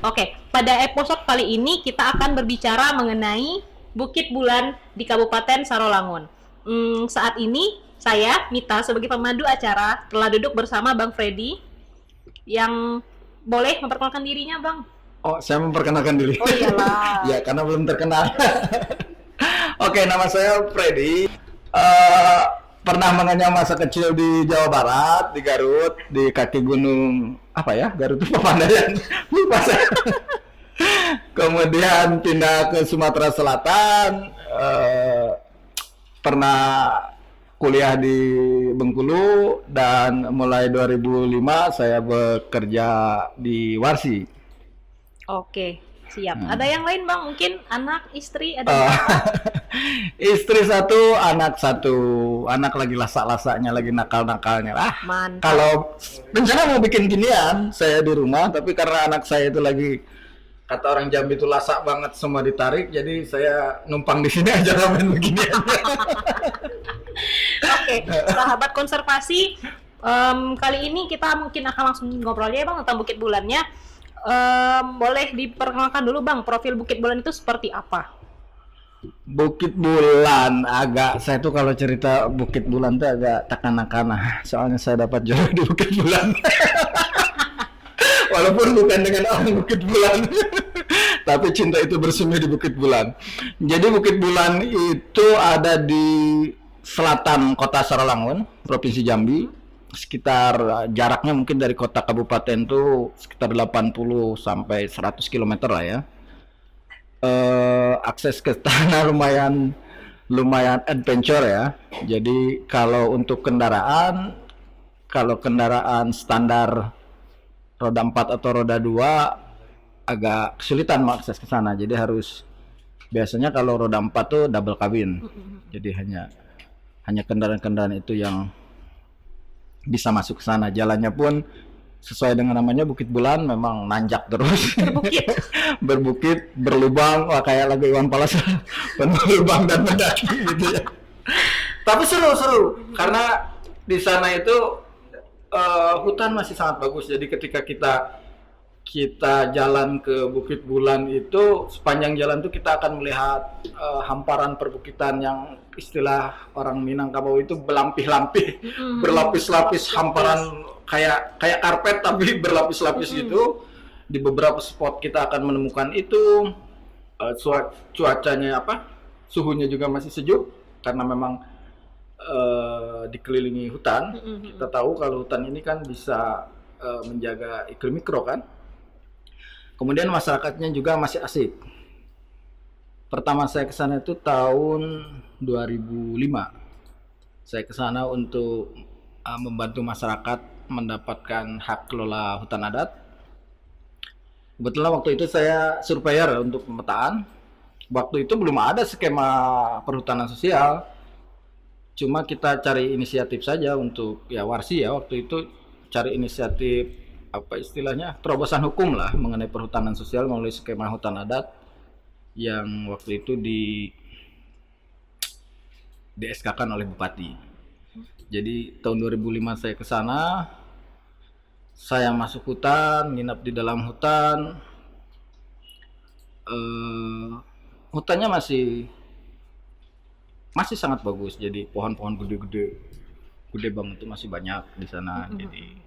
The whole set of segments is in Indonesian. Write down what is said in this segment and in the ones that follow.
Oke, pada episode kali ini kita akan berbicara mengenai Bukit Bulan di Kabupaten Sarolangun. Saat ini saya, Mita, sebagai pemandu acara telah duduk bersama Bang Freddy yang boleh memperkenalkan dirinya, Bang. Oh, saya memperkenalkan diri. Oh iyalah. Ya, karena belum terkenal. Oke, nama saya Freddy. Pernah mengenyam masa kecil di Jawa Barat, di Garut, di kaki gunung apa ya? Garut itu Papandayan. Lupa saya. Kemudian pindah ke Sumatera Selatan. Pernah kuliah di Bengkulu dan mulai 2005 saya bekerja di Warsi. Oke, siap. Ada yang lain, Bang? Mungkin anak, istri, ada Oh, berapa? istri satu, anak satu. Anak lagi lasak-lasaknya, lagi nakal-nakalnya. Mantap. Kalau rencana mau bikin ginian, saya di rumah, tapi karena anak saya itu lagi, kata orang Jambi itu lasak banget, semua ditarik, jadi saya numpang di sini aja main beginian. Oke, sahabat konservasi, kali ini kita mungkin akan langsung ngobrol ya, Bang, tentang Bukit Bulannya. Boleh diperkenalkan dulu, Bang, profil Bukit Bulan itu seperti apa? Bukit Bulan, saya tuh kalau cerita Bukit Bulan tuh agak takana-kana, soalnya saya dapat jodoh di Bukit Bulan. Walaupun bukan dengan orang Bukit Bulan, tapi cinta itu bersemi di Bukit Bulan. Jadi Bukit Bulan itu ada di selatan kota Sarolangun, Provinsi Jambi. Sekitar jaraknya mungkin dari kota kabupaten tuh sekitar 80 sampai 100 km lah ya. Akses ke tanah lumayan adventure ya. Jadi kalau untuk kendaraan, kalau kendaraan standar roda 4 atau roda 2 agak kesulitan mengakses ke sana. Jadi biasanya kalau roda 4 tuh double kabin. Jadi hanya kendaraan-kendaraan itu yang bisa masuk ke sana. Jalannya pun sesuai dengan namanya Bukit Bulan, memang nanjak terus. Berbukit. Berbukit, berlubang, wah kayak lagu Iwan Fals. Penuh lubang dan mendaki gitu ya. Tapi seru karena di sana itu hutan masih sangat bagus. Jadi ketika kita jalan ke Bukit Bulan itu, sepanjang jalan tuh kita akan melihat hamparan perbukitan yang istilah orang Minangkabau itu belampih-lampih, berlapis-lapis hamparan kayak karpet tapi berlapis-lapis gitu. Di beberapa spot kita akan menemukan itu. Cuacanya suhunya juga masih sejuk karena memang dikelilingi hutan. Kita tahu kalau hutan ini kan bisa menjaga iklim mikro kan. Kemudian masyarakatnya juga masih asik. Pertama saya ke sana itu tahun 2005. Saya ke sana untuk membantu masyarakat mendapatkan hak kelola hutan adat. Kebetulan waktu itu saya surveyor untuk pemetaan. Waktu itu belum ada skema perhutanan sosial. Cuma kita cari inisiatif saja untuk Warsi ya, waktu itu cari inisiatif terobosan hukum lah mengenai perhutanan sosial melalui skema hutan adat yang waktu itu di SK-kan oleh Bupati. Jadi tahun 2005 saya ke sana, saya masuk hutan, nginap di dalam hutan. Hutannya masih sangat bagus, jadi pohon-pohon gede banget itu masih banyak di sana. Jadi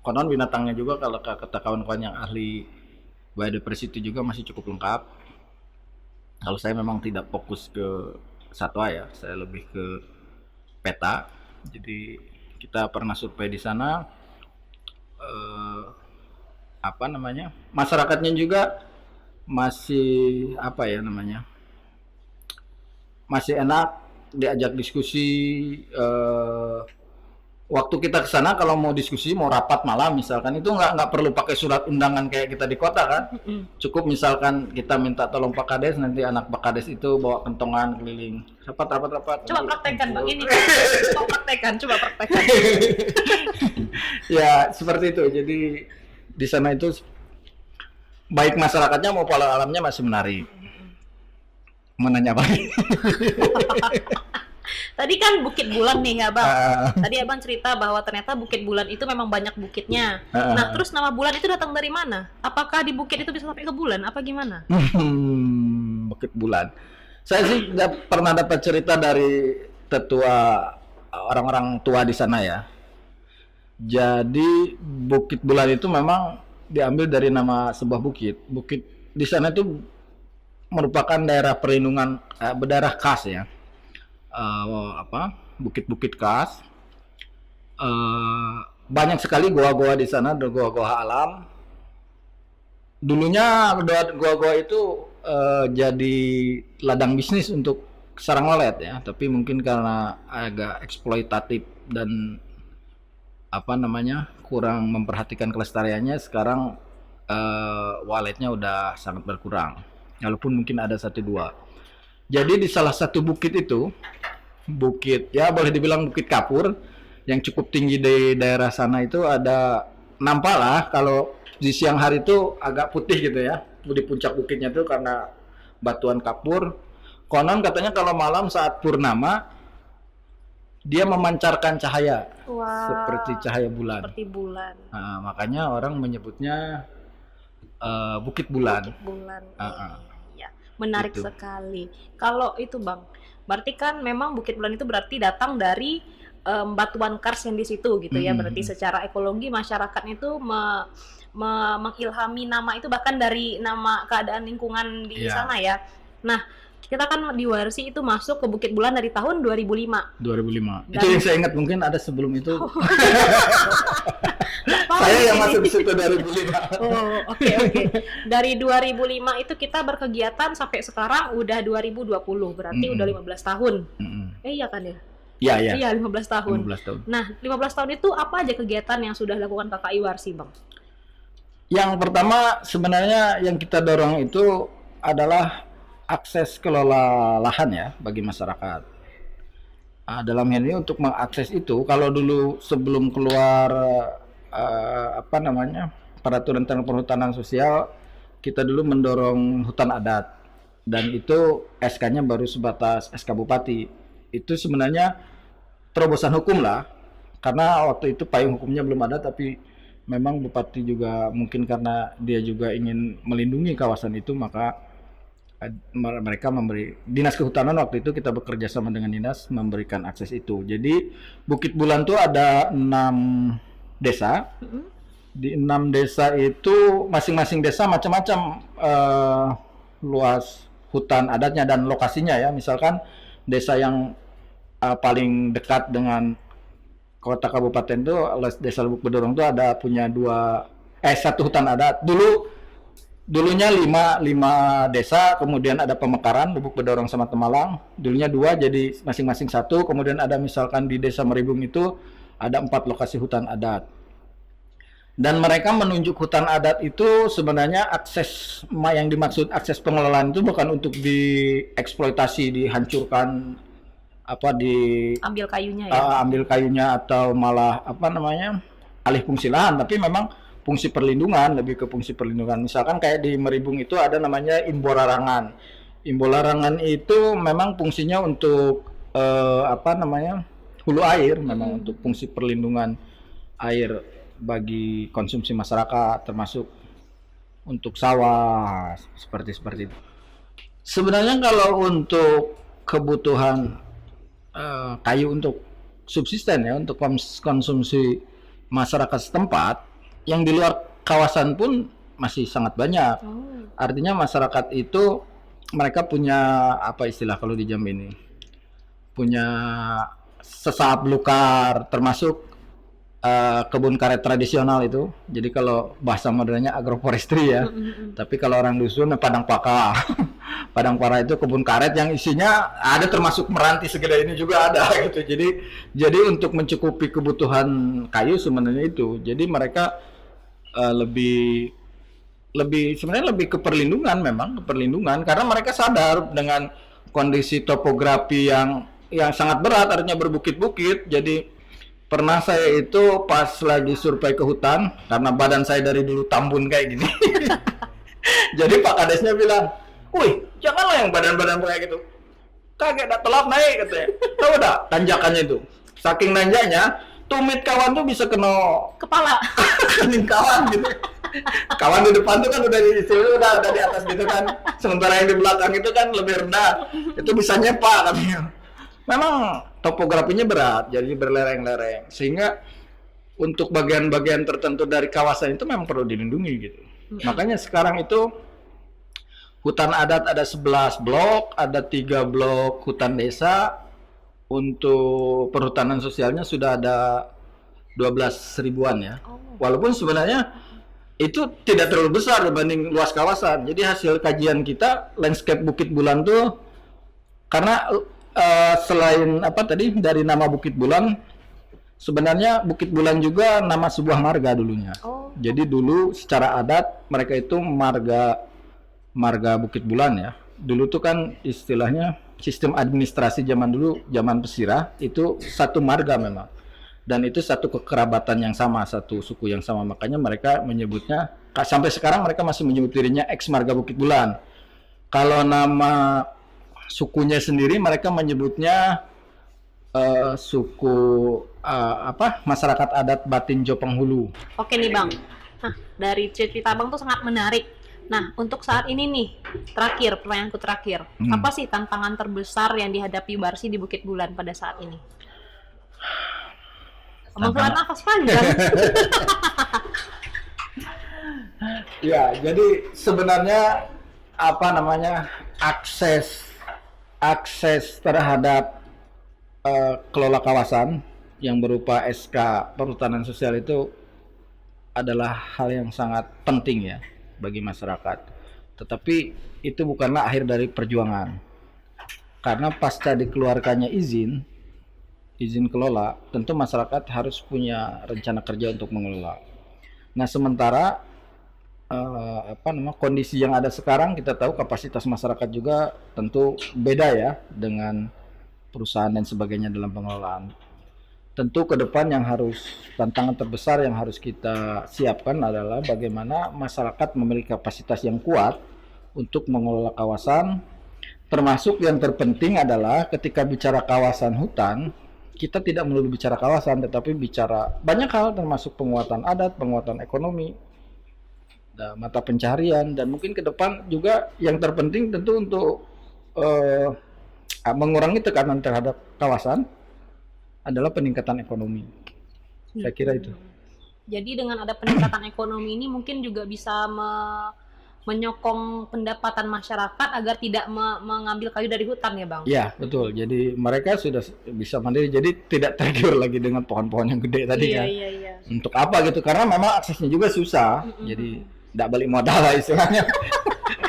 konon binatangnya juga kalau kata kawan-kawan yang ahli biodiversity juga masih cukup lengkap. Kalau saya memang tidak fokus ke satwa ya, saya lebih ke peta. Jadi kita pernah survei di sana. Masyarakatnya juga masih masih enak diajak diskusi. Waktu kita ke sana kalau mau diskusi, mau rapat malam misalkan, itu nggak perlu pakai surat undangan kayak kita di kota kan. Cukup misalkan kita minta tolong Pak Kades, nanti anak Pak Kades itu bawa kentongan keliling rapat. Coba praktekkan, Bang, ini. Coba praktekkan. Ya seperti itu. Jadi di sana itu baik masyarakatnya mau pola alamnya masih menarik. Menanya apa? Tadi kan Bukit Bulan nih ya Bang. Ah, Tadi Abang cerita bahwa ternyata Bukit Bulan itu memang banyak bukitnya. Nah, terus nama bulan itu datang dari mana? Apakah di bukit itu bisa sampai ke bulan? Apa gimana? Bukit Bulan. Saya sih pernah dapat cerita dari tetua orang-orang tua di sana ya. Jadi Bukit Bulan itu memang diambil dari nama sebuah bukit. Bukit di sana itu merupakan daerah perlindungan berdarah khas ya. Bukit-bukit khas. Banyak sekali goa-goa di sana, goa-goa alam. Dulunya goa-goa itu jadi ladang bisnis untuk sarang walet ya, tapi mungkin karena agak eksploitatif dan kurang memperhatikan kelestariannya, sekarang waletnya udah sangat berkurang. Walaupun mungkin ada satu dua. Jadi di salah satu bukit itu, bukit ya boleh dibilang bukit kapur yang cukup tinggi di daerah sana itu ada, nampak lah kalau di siang hari itu agak putih gitu ya di puncak bukitnya tuh karena batuan kapur. Konon katanya kalau malam saat purnama dia memancarkan cahaya seperti cahaya bulan. Seperti bulan. Nah, makanya orang menyebutnya Bukit Bulan. Bukit Bulan. Iya, menarik Gitu. sekali. Kalau itu Bang, berarti kan memang Bukit Bulan itu berarti datang dari batuan kars yang di situ gitu ya. Berarti secara ekologi masyarakat itu mengilhami nama itu bahkan dari nama keadaan lingkungan di Iya. sana ya. Nah, kita kan di Warsi itu masuk ke Bukit Bulan dari tahun 2005. 2005. Itu Dan- yang saya ingat, mungkin ada sebelum itu. Apa Saya di yang sini? masuk di situ 2005. Oh, oke. Dari 2005 itu kita berkegiatan sampai sekarang udah 2020, berarti udah 15 tahun. Iya kan ya? Iya, iya. Iya, 15 tahun. 15 tahun. Nah, 15 tahun itu apa aja kegiatan yang sudah dilakukan KKI Warsi, Bang? Yang pertama sebenarnya yang kita dorong itu adalah akses kelola lahan ya bagi masyarakat. Dalam hal ini untuk mengakses itu, kalau dulu sebelum keluar peraturan tentang perhutanan sosial, kita dulu mendorong hutan adat dan itu SK-nya baru sebatas SK Bupati. Itu sebenarnya terobosan hukum lah, karena waktu itu payung hukumnya belum ada, tapi memang Bupati juga mungkin karena dia juga ingin melindungi kawasan itu, maka mereka memberi, Dinas Kehutanan waktu itu kita bekerja sama dengan Dinas memberikan akses itu. Jadi Bukit Bulan tuh ada 6 desa. Di 6 desa itu masing-masing desa macam-macam luas hutan adatnya dan lokasinya ya. Misalkan desa yang paling dekat dengan kota kabupaten itu desa Lubuk Bedorong itu ada punya satu hutan adat. Dulunya 5 desa, kemudian ada pemekaran Lubuk Bedorong sama Temalang. Dulunya 2 jadi masing-masing 1. Kemudian ada misalkan di desa Meribung itu ada 4 lokasi hutan adat. Dan mereka menunjuk hutan adat itu sebenarnya akses yang dimaksud akses pengelolaan itu bukan untuk dieksploitasi, dihancurkan Ambil kayunya ya? ambil kayunya atau malah alih fungsi lahan, tapi memang fungsi perlindungan, lebih ke fungsi perlindungan. Misalkan kayak di Meribung itu ada namanya Imbolarangan. Imbolarangan itu memang fungsinya untuk hulu air, memang untuk fungsi perlindungan air bagi konsumsi masyarakat, termasuk untuk sawah, seperti itu. Sebenarnya kalau untuk kebutuhan kayu untuk subsisten ya, untuk konsumsi masyarakat setempat, yang di luar kawasan pun masih sangat banyak. Artinya masyarakat itu mereka punya istilah kalau di Jambi ini, punya sesahap belukar, termasuk kebun karet tradisional itu. Jadi kalau bahasa modernnya agroforestry ya. Tapi kalau orang dusun padang paka. Padang paka itu kebun karet yang isinya ada termasuk meranti segede ini juga ada gitu. Jadi untuk mencukupi kebutuhan kayu sebenarnya itu. Jadi mereka sebenarnya lebih ke perlindungan, memang ke perlindungan, karena mereka sadar dengan kondisi topografi yang sangat berat, artinya berbukit-bukit. Jadi pernah saya itu pas lagi survei ke hutan, karena badan saya dari dulu tambun kayak gini. Jadi Pak Kadesnya bilang, "Wih, janganlah yang badan-badan kayak gitu. kaget dah telat naik katanya. Tahu dah tanjakannya itu. Saking nanjaknya, tumit kawan tuh bisa kena Kepala. kanin kawan gitu. Kawan di depan tuh kan udah di atas gitu kan. Sementara yang di belakang itu kan lebih rendah. Itu bisa nyepak katanya. Memang topografinya berat, jadi berlereng-lereng. Sehingga untuk bagian-bagian tertentu dari kawasan itu memang perlu dilindungi gitu. Makanya sekarang itu hutan adat ada 11 blok, ada 3 blok hutan desa. Untuk perhutanan sosialnya sudah ada 12 ribuan ya. Walaupun sebenarnya itu tidak terlalu besar dibanding luas kawasan. Jadi hasil kajian kita landscape Bukit Bulan tuh karena selain apa tadi dari nama Bukit Bulan, sebenarnya Bukit Bulan juga nama sebuah marga dulunya. Jadi dulu secara adat mereka itu marga Bukit Bulan ya. Dulu tuh kan istilahnya sistem administrasi zaman dulu, zaman Pesirah itu satu marga memang. Dan itu satu kekerabatan yang sama, satu suku yang sama. Makanya mereka menyebutnya, sampai sekarang mereka masih menyebut dirinya ex marga Bukit Bulan. Kalau nama sukunya sendiri mereka menyebutnya suku masyarakat adat Batinjo Penghulu. Oke nih Bang. Nah, dari cerita Bang tuh sangat menarik. Nah, untuk saat ini nih, pertanyaanku terakhir. Apa sih tantangan terbesar yang dihadapi Barsi di Bukit Bulan pada saat ini? Menghela nafas panjang. Ya, jadi sebenarnya akses terhadap kelola kawasan yang berupa SK perhutanan sosial itu adalah hal yang sangat penting ya bagi masyarakat. Tetapi itu bukanlah akhir dari perjuangan. Karena pasca dikeluarkannya izin kelola, tentu masyarakat harus punya rencana kerja untuk mengelola. Nah, sementara kondisi yang ada sekarang kita tahu kapasitas masyarakat juga tentu beda ya dengan perusahaan dan sebagainya dalam pengelolaan. Tentu ke depan tantangan terbesar yang harus kita siapkan adalah bagaimana masyarakat memiliki kapasitas yang kuat untuk mengelola kawasan, termasuk yang terpenting adalah ketika bicara kawasan hutan, kita tidak melulu bicara kawasan, tetapi bicara banyak hal termasuk penguatan adat, penguatan ekonomi, mata pencaharian, dan mungkin ke depan juga yang terpenting tentu untuk mengurangi tekanan terhadap kawasan adalah peningkatan ekonomi. Saya kira itu. Jadi dengan ada peningkatan ekonomi ini mungkin juga bisa menyokong pendapatan masyarakat agar tidak mengambil kayu dari hutan ya Bang? Ya, betul. Jadi mereka sudah bisa mandiri, jadi tidak tergiur lagi dengan pohon-pohon yang gede tadi kan. Iya. Untuk apa gitu, karena memang aksesnya juga susah. Jadi tidak balik modal lah istilahnya.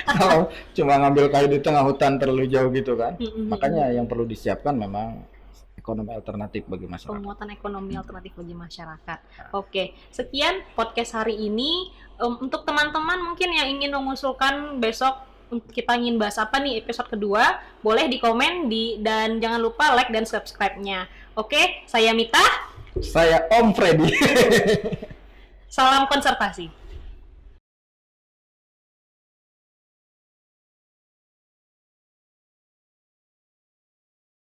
Kalau cuma ngambil kayu di tengah hutan terlalu jauh gitu kan. Makanya yang perlu disiapkan memang ekonomi alternatif bagi masyarakat. Penguatan ekonomi alternatif bagi masyarakat. Oke, sekian podcast hari ini. Untuk teman-teman mungkin yang ingin mengusulkan besok kita ingin bahas apa nih episode kedua, boleh di komen dan jangan lupa like dan subscribe-nya. Oke, saya Mita. Saya Om Freddy. Salam konservasi.